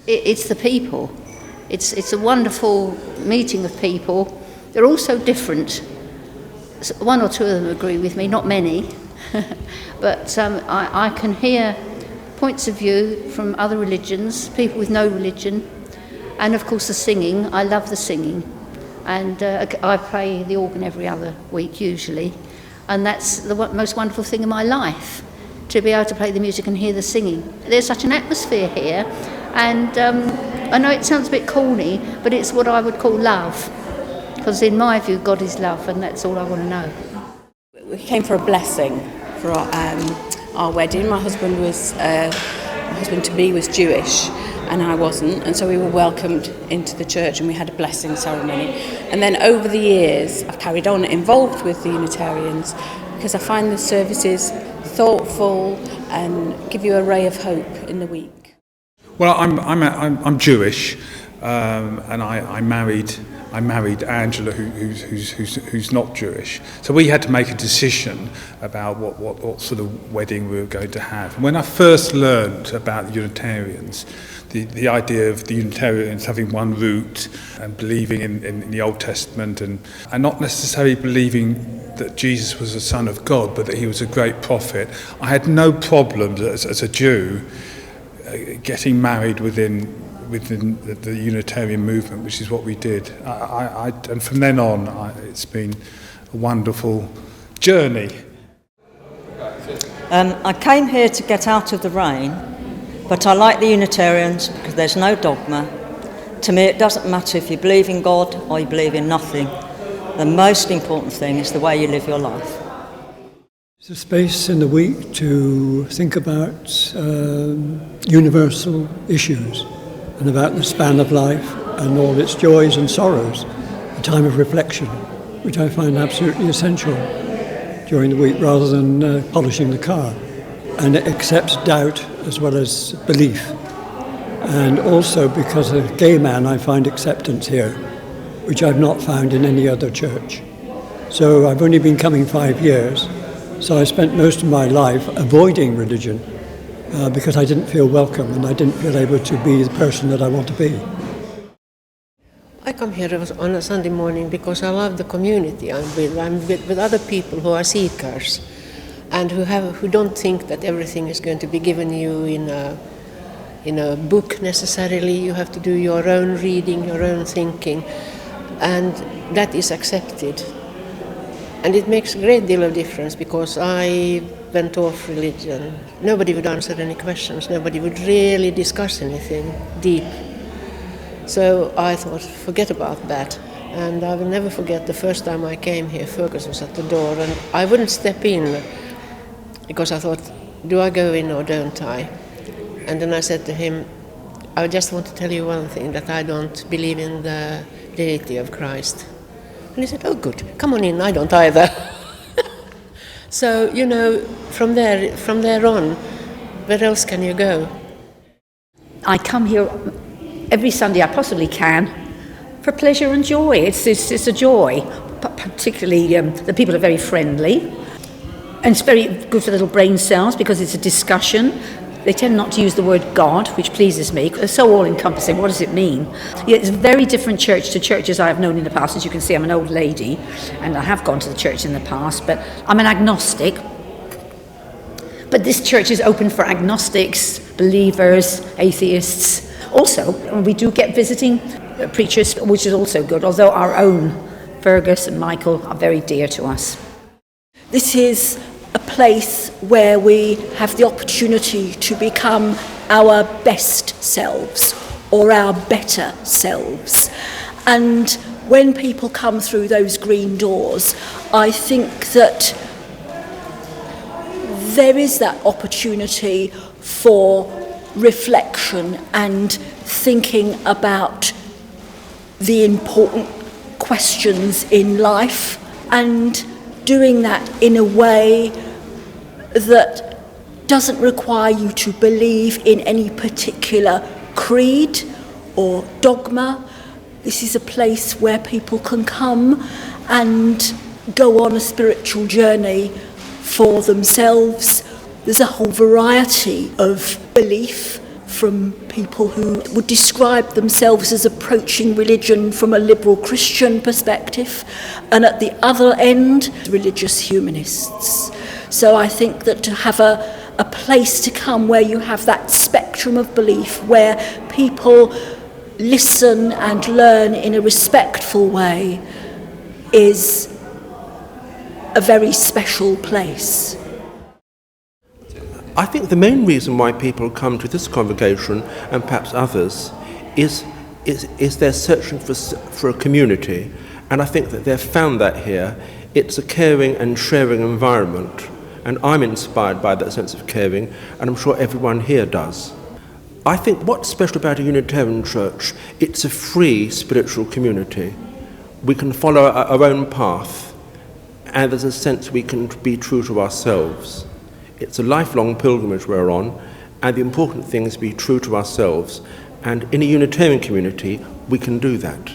It's the people. It's a wonderful meeting of people. They're all so different. One or two of them agree with me, not many, but I can hear points of view from other religions, people with no religion, and of course the singing. I love the singing, and I play the organ every other week usually, and that's the most wonderful thing in my life, to be able to play the music and hear the singing. There's such an atmosphere here, and I know it sounds a bit corny, but it's what I would call love, because in my view God is love, and that's all I want to know. We came for a blessing for our wedding. My husband-to-be was Jewish and I wasn't, and so we were welcomed into the church and we had a blessing ceremony. And then over the years I've carried on involved with the Unitarians because I find the services thoughtful and give you a ray of hope in the week. Well, I'm Jewish, and I married Angela, who's not Jewish. So we had to make a decision about what sort of wedding we were going to have. And when I first learned about the Unitarians, the idea of the Unitarians having one root and believing in the Old Testament and not necessarily believing that Jesus was the Son of God, but that he was a great prophet, I had no problems as a Jew getting married within the Unitarian movement, which is what we did. And from then on, it's been a wonderful journey. I came here to get out of the rain, but I like the Unitarians because there's no dogma. To me, it doesn't matter if you believe in God or you believe in nothing. The most important thing is the way you live your life. It's a space in the week to think about universal issues and about the span of life and all its joys and sorrows, a time of reflection, which I find absolutely essential during the week rather than polishing the car. And it accepts doubt as well as belief. And also because as a gay man, I find acceptance here, which I've not found in any other church. So I've only been coming 5 years, so I spent most of my life avoiding religion because I didn't feel welcome and I didn't feel able to be the person that I want to be. I come here on a Sunday morning because I love the community I'm with. I'm with other people who are seekers and who don't think that everything is going to be given you in a book necessarily. You have to do your own reading, your own thinking, and that is accepted. And it makes a great deal of difference because I went off religion. Nobody would answer any questions. Nobody would really discuss anything deep. So I thought, forget about that. And I will never forget the first time I came here, Fergus was at the door, and I wouldn't step in because I thought, do I go in or don't I? And then I said to him, I just want to tell you one thing, that I don't believe in the deity of Christ. And he said, oh good, come on in, I don't either. So, from there on, where else can you go? I come here every Sunday I possibly can for pleasure and joy. It's a joy, particularly the people are very friendly, and it's very good for little brain cells because it's a discussion. They tend not to use the word God, which pleases me. It's so all-encompassing. What does it mean? Yeah, it's a very different church to churches I have known in the past. As you can see, I'm an old lady, and I have gone to the church in the past, but I'm an agnostic. But this church is open for agnostics, believers, atheists. Also, we do get visiting preachers, which is also good, although our own Fergus and Michael are very dear to us. This is a place where we have the opportunity to become our best selves or our better selves. And when people come through those green doors, I think that there is that opportunity for reflection and thinking about the important questions in life, and doing that in a way that doesn't require you to believe in any particular creed or dogma. This is a place where people can come and go on a spiritual journey for themselves. There's a whole variety of belief from people who would describe themselves as approaching religion from a liberal Christian perspective, and at the other end, religious humanists. So I think that to have a place to come where you have that spectrum of belief, where people listen and learn in a respectful way, is a very special place. I think the main reason why people come to this congregation and perhaps others is they're searching for a community, and I think that they've found that here. It's a caring and sharing environment, and I'm inspired by that sense of caring, and I'm sure everyone here does. I think what's special about a Unitarian church, it's a free spiritual community. We can follow our own path, and there's a sense we can be true to ourselves. It's a lifelong pilgrimage we're on, and the important thing is to be true to ourselves, and in a Unitarian community we can do that.